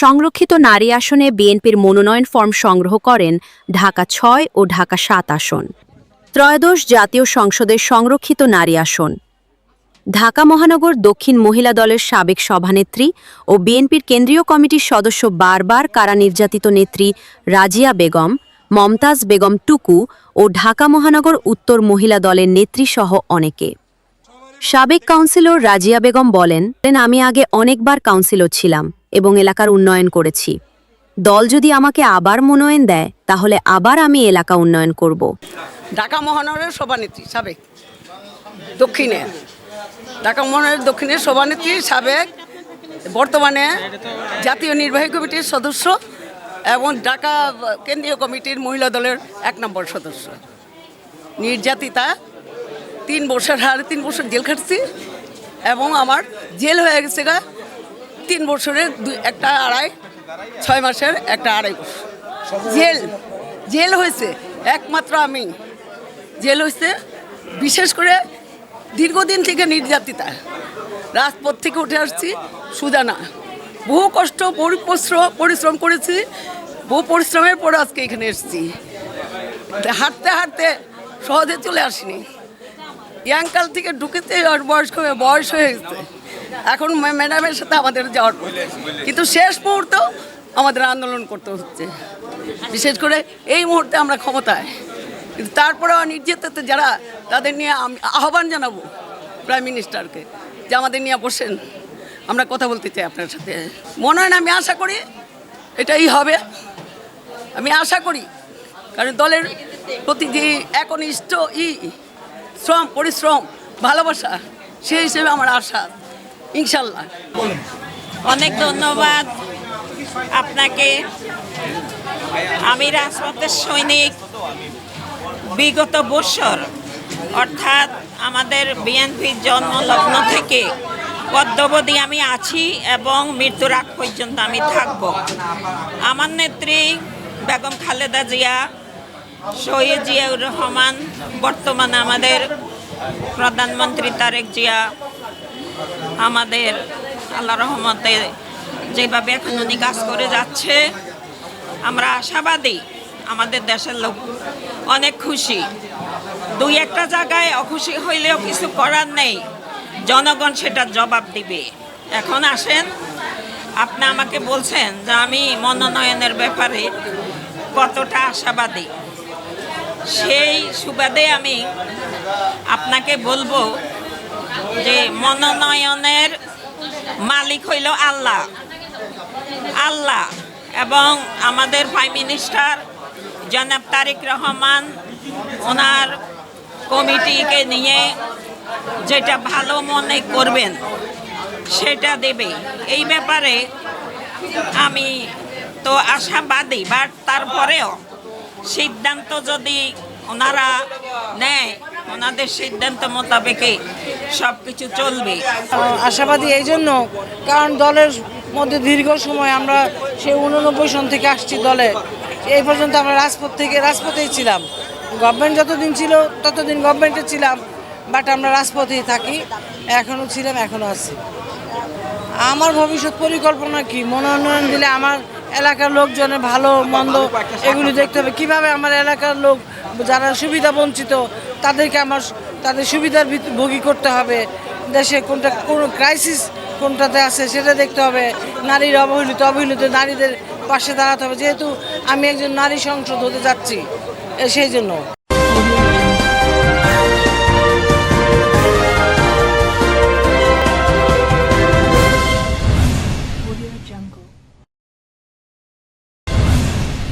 সংরক্ষিত নারী আসনে বিএনপির মনোনয়ন ফর্ম সংগ্রহ করেন ঢাকা ৬ ও ঢাকা ৭ আসন। ত্রয়োদশ জাতীয় সংসদের সংরক্ষিত নারী আসন। ঢাকা মহানগর দক্ষিণ মহিলা দলের সাবেক সভানেত্রী ও বিএনপির কেন্দ্রীয় কমিটির সদস্য বারবার কারা নির্যাতিত নেত্রী রাজিয়া বেগম, মমতাজ বেগম টুকু ও ঢাকা মহানগর উত্তর মহিলা দলের নেত্রীসহ অনেকে। সাবেক কাউন্সিলর রাজিয়া বেগম বলেন, আমি আগে অনেকবার কাউন্সিলর ছিলাম এবং এলাকার উন্নয়ন করেছি। দল যদি আমাকে আবার মনোনয়ন দেয় তাহলে আবার আমি এলাকা উন্নয়ন করব। ঢাকা মহানগরের সভানেত্রী সাবেক দক্ষিণে, ঢাকা মহানগরের দক্ষিণের সভানেত্রী সাবেক, বর্তমানে জাতীয় নির্বাহী কমিটির সদস্য এবং ঢাকা কেন্দ্রীয় কমিটির মহিলা দলের ১ নম্বর সদস্য। নির্যাতিতা 3 বছর 3.5 জেল খাটছি এবং আমার জেল হয়ে গেছে 3 বছরের একটা 6 মাসের একটা 2.5 বছর জেল হয়েছে। একমাত্র আমি জেল হয়েছে, বিশেষ করে দীর্ঘদিন থেকে নির্যাতিতা। রাজপথ থেকে উঠে আসছি সুজানা, বহু কষ্ট পরিশ্রম করেছি, বহু পরিশ্রমের পর আজকে এখানে এসেছি। হাঁটতে হাঁটতে সহজে চলে আসিনি, ইয়াংকাল থেকে ঢুকেতে আর বয়স হয়ে গেছে। এখন ম্যাডামের সাথে আমাদের যাওয়ার পর কিন্তু শেষ মুহূর্তেও আমাদের আন্দোলন করতে হচ্ছে। বিশেষ করে এই মুহূর্তে আমরা ক্ষমতায়, কিন্তু তারপরেও নির্যাতিত যারা, তাদের নিয়ে আমি আহ্বান জানাবো প্রাইম মিনিস্টারকে যে আমাদের নিয়ে বসেন, আমরা কথা বলতে চাই আপনার সাথে। মনে হয় না, আমি আশা করি এটাই হবে, আমি আশা করি। কারণ দলের প্রতি যে একনিষ্ঠ পরিশ্রম, ভালোবাসা, সেই হিসেবে আমার আশা, ইনশাল্লাহ। অনেক ধন্যবাদ আপনাকে। আমি রাজপথের সৈনিক। বিগত বছর অর্থাৎ আমাদের বিএনপির জন্মলগ্ন থেকে পদ্মবধি আমি আছি এবং মৃত্যুর আগ পর্যন্ত আমি থাকব। আমার নেত্রী বেগম খালেদা জিয়া, শহীদ জিয়াউর রহমান, বর্তমানে আমাদের প্রধানমন্ত্রী তারেক জিয়া, আমাদের আল্লাহ রহমতে যেভাবে এখন উনি কাজ করে যাচ্ছে, আমরা আশাবাদী। আমাদের দেশের লোক অনেক খুশি। 2-1টা জায়গায় অখুশি হইলেও কিছু করার নেই, জনগণ সেটার জবাব দিবে। এখন আসেন, আপনি আমাকে বলছেন যে আমি মনোনয়নের ব্যাপারে কতটা আশাবাদী। সেই সুবাদে আমি আপনাকে বলবো যে মনোনয়নের মালিক হইল আল্লাহ এবং আমাদের প্রাইম মিনিস্টার জনাব তারেক রহমান ওনার কমিটিকে নিয়ে যেটা ভালো মনে করবেন সেটা দেবে। এই ব্যাপারে আমি তো আশাবাদী, বাট তারপরেও সিদ্ধান্ত যদি ওনারা নেয়, ওনাদের সিদ্ধান্ত মোতাবেকই সব কিছু চলবে। আশাবাদী এই জন্য, কারণ দলের মধ্যে দীর্ঘ সময় আমরা সেই 89 সন থেকে আসছি দলে, এই পর্যন্ত আমরা রাজপথেই ছিলাম। গভর্নমেন্ট যতদিন ছিল ততদিন গভর্নমেন্টে ছিলাম, বাট আমরা রাজপথেই থাকি, এখনও ছিলাম, এখনও আছি। আমার ভবিষ্যৎ পরিকল্পনা কি, মনোনয়ন দিলে আমার এলাকার লোকজনের ভালো মন্দ এগুলি দেখতে হবে। কীভাবে আমার এলাকার লোক যারা সুবিধা বঞ্চিত তাদের সুবিধার ভোগী করতে হবে। দেশে কোন ক্রাইসিস কোনটাতে আছে সেটা দেখতে হবে। নারীর অবহেলিত নারীদের পাশে দাঁড়াতে হবে, যেহেতু আমি একজন নারী সংসদ হতে যাচ্ছি, সেই জন্য।